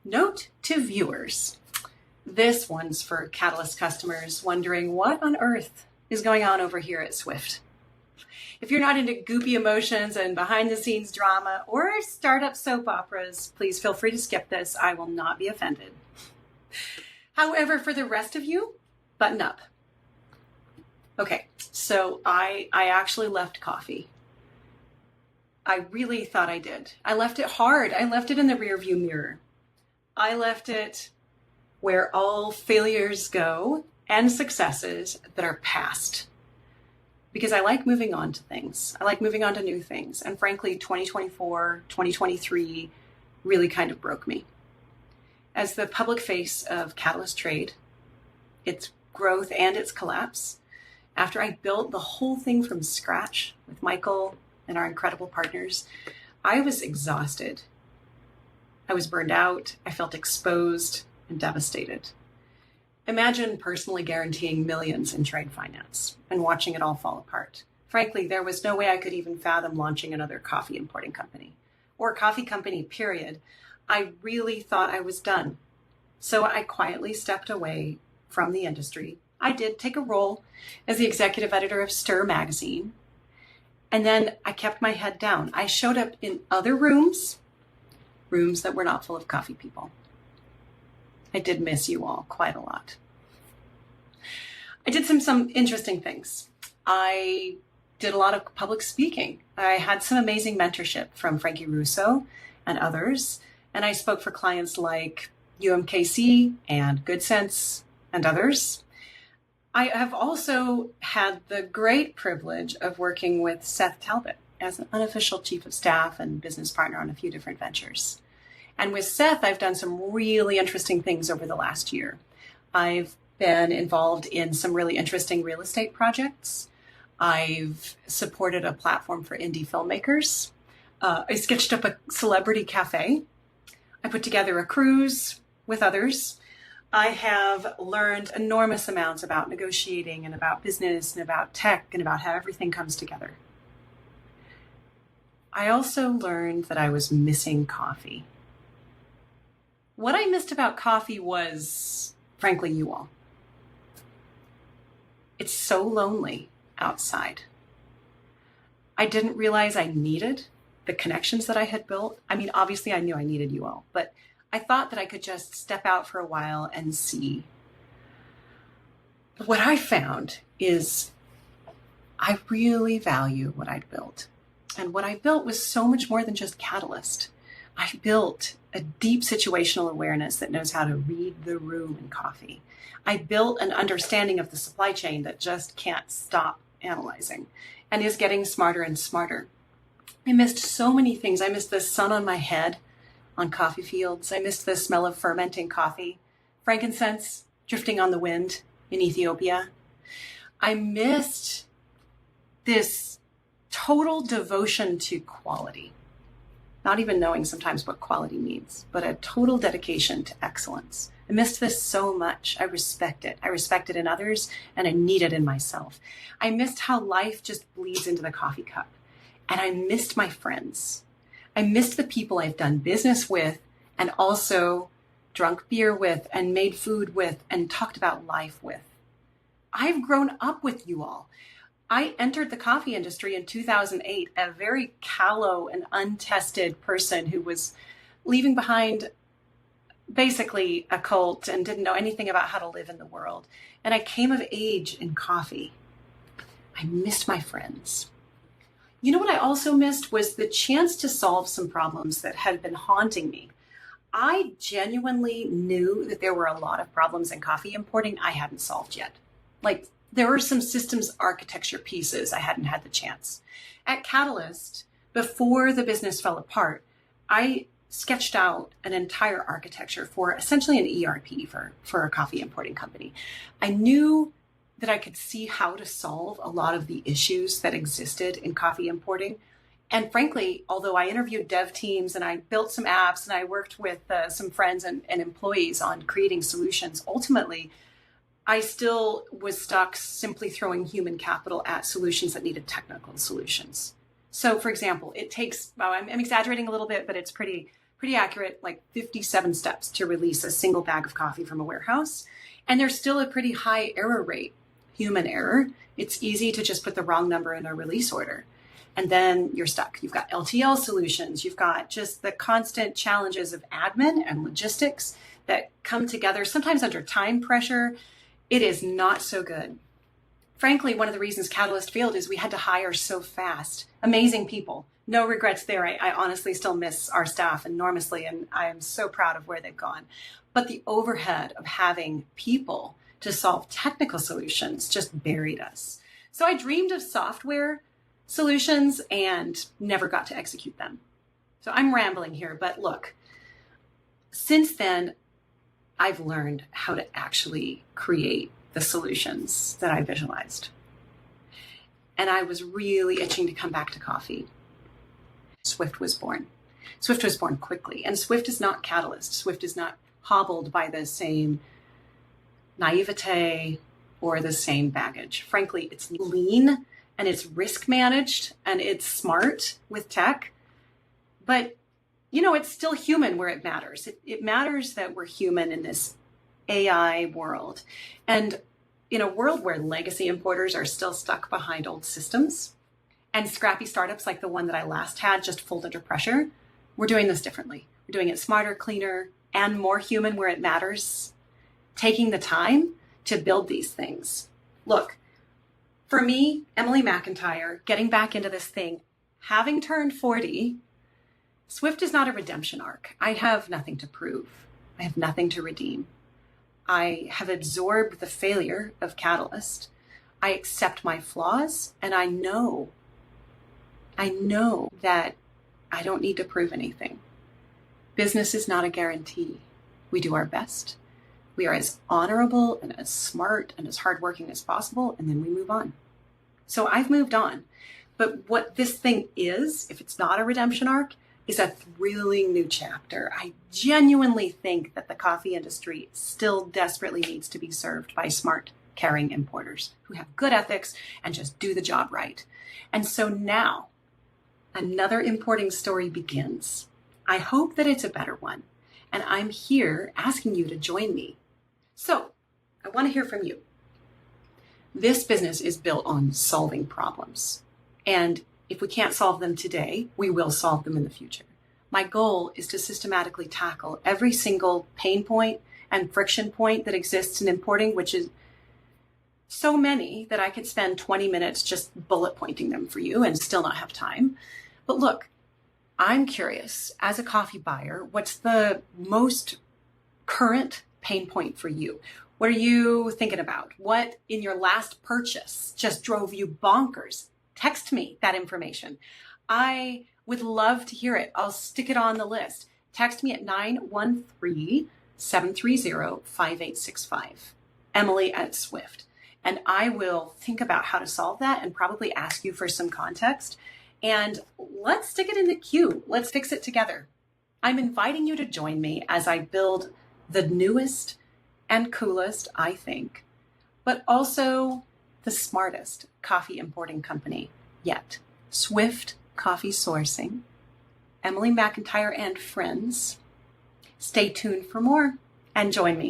Note to viewers. This one's for Catalyst customers wondering what on earth is going on over here at Swift. If you're not into goopy emotions and behind the scenes drama or startup soap operas, please feel free to skip this. I will not be offended. However, for the rest of you, button up. Okay, so I actually left coffee. I really thought I did. I left it hard. I left it in the rearview mirror. I left it where all failures go and successes that are past. Because I like moving on to things. I like moving on to new things. And frankly, 2024, 2023 really kind of broke me. As the public face of Catalyst Trade, its growth and its collapse, after I built the whole thing from scratch with Michael and our incredible partners, I was exhausted. I was burned out. I felt exposed and devastated. Imagine personally guaranteeing millions in trade finance and watching it all fall apart. Frankly, there was no way I could even fathom launching another coffee importing company or coffee company, period. I really thought I was done. So I quietly stepped away from the industry. I did take a role as the executive editor of Stir magazine. And then I kept my head down. I showed up in other rooms that were not full of coffee people. I did miss you all quite a lot. I did some interesting things. I did a lot of public speaking. I had some amazing mentorship from Frankie Russo and others. And I spoke for clients like UMKC and Good Sense and others. I have also had the great privilege of working with Seth Talbot as an unofficial chief of staff and business partner on a few different ventures. And with Seth, I've done some really interesting things over the last year. I've been involved in some really interesting real estate projects. I've supported a platform for indie filmmakers. I sketched up a celebrity cafe. I put together a cruise with others. I have learned enormous amounts about negotiating and about business and about tech and about how everything comes together. I also learned that I was missing coffee. What I missed about coffee was, frankly, you all. It's so lonely outside. I didn't realize I needed the connections that I had built. I mean, obviously I knew I needed you all, but I thought that I could just step out for a while and see. What I found is I really value what I'd built. And what I built was so much more than just Catalyst. I built a deep situational awareness that knows how to read the room in coffee. I built an understanding of the supply chain that just can't stop analyzing and is getting smarter and smarter. I missed so many things. I missed the sun on my head on coffee fields. I missed the smell of fermenting coffee, frankincense drifting on the wind in Ethiopia. I missed this total devotion to quality, not even knowing sometimes what quality means, but a total dedication to excellence. I missed this so much. I respect it. I respect it in others and I need it in myself. I missed how life just bleeds into the coffee cup. And I missed my friends. I missed the people I've done business with and also drunk beer with and made food with and talked about life with. I've grown up with you all. I entered the coffee industry in 2008, a very callow and untested person who was leaving behind basically a cult and didn't know anything about how to live in the world. And I came of age in coffee. I missed my friends. You know what I also missed was the chance to solve some problems that had been haunting me. I genuinely knew that there were a lot of problems in coffee importing I hadn't solved yet. Like there were some systems architecture pieces I hadn't had the chance. At Catalyst, before the business fell apart, I sketched out an entire architecture for essentially an ERP for a coffee importing company. I knew that I could see how to solve a lot of the issues that existed in coffee importing. And frankly, although I interviewed dev teams and I built some apps and I worked with some friends and employees on creating solutions, ultimately, I still was stuck simply throwing human capital at solutions that needed technical solutions. So for example, it takes, well, I'm exaggerating a little bit, but it's pretty pretty accurate, like 57 steps to release a single bag of coffee from a warehouse. And there's still a pretty high error rate, human error. It's easy to just put the wrong number in a release order. And then you're stuck. You've got LTL solutions. You've got just the constant challenges of admin and logistics that come together, sometimes under time pressure. It is not so good. Frankly, one of the reasons Catalyst failed is we had to hire so fast. Amazing people. No regrets there. I honestly still miss our staff enormously, and I am so proud of where they've gone. But the overhead of having people to solve technical solutions just buried us. So I dreamed of software solutions and never got to execute them. So I'm rambling here, but look, since then, I've learned how to actually create the solutions that I visualized. And I was really itching to come back to coffee. Swift was born. Swift was born quickly, and Swift is not Catalyst. Swift is not hobbled by the same naivete or the same baggage. Frankly, it's lean and it's risk managed and it's smart with tech, but it's still human where it matters. It matters that we're human in this AI world. And in a world where legacy importers are still stuck behind old systems and scrappy startups like the one that I last had just fold under pressure, we're doing this differently. We're doing it smarter, cleaner, and more human where it matters, taking the time to build these things. Look, for me, Emily McIntyre, getting back into this thing, having turned 40, Swift is not a redemption arc. I have nothing to prove. I have nothing to redeem. I have absorbed the failure of Catalyst. I accept my flaws, and I know that I don't need to prove anything. Business is not a guarantee. We do our best. We are as honorable and as smart and as hardworking as possible, and then we move on. So I've moved on. But what this thing is, if it's not a redemption arc, is a thrilling new chapter. I genuinely think that the coffee industry still desperately needs to be served by smart, caring importers who have good ethics and just do the job right. And so now, another importing story begins. I hope that it's a better one. And I'm here asking you to join me. So I want to hear from you. This business is built on solving problems. And if we can't solve them today, we will solve them in the future. My goal is to systematically tackle every single pain point and friction point that exists in importing, which is so many that I could spend 20 minutes just bullet pointing them for you and still not have time. But look, I'm curious, as a coffee buyer, what's the most current pain point for you? What are you thinking about? What in your last purchase just drove you bonkers? Text me that information. I would love to hear it. I'll stick it on the list. Text me at 913-730-5865. Emily at Swift. And I will think about how to solve that and probably ask you for some context. And let's stick it in the queue. Let's fix it together. I'm inviting you to join me as I build the newest and coolest, I think, but also the smartest coffee importing company yet. Swift Coffee Sourcing, Emily McIntyre and friends. Stay tuned for more and join me.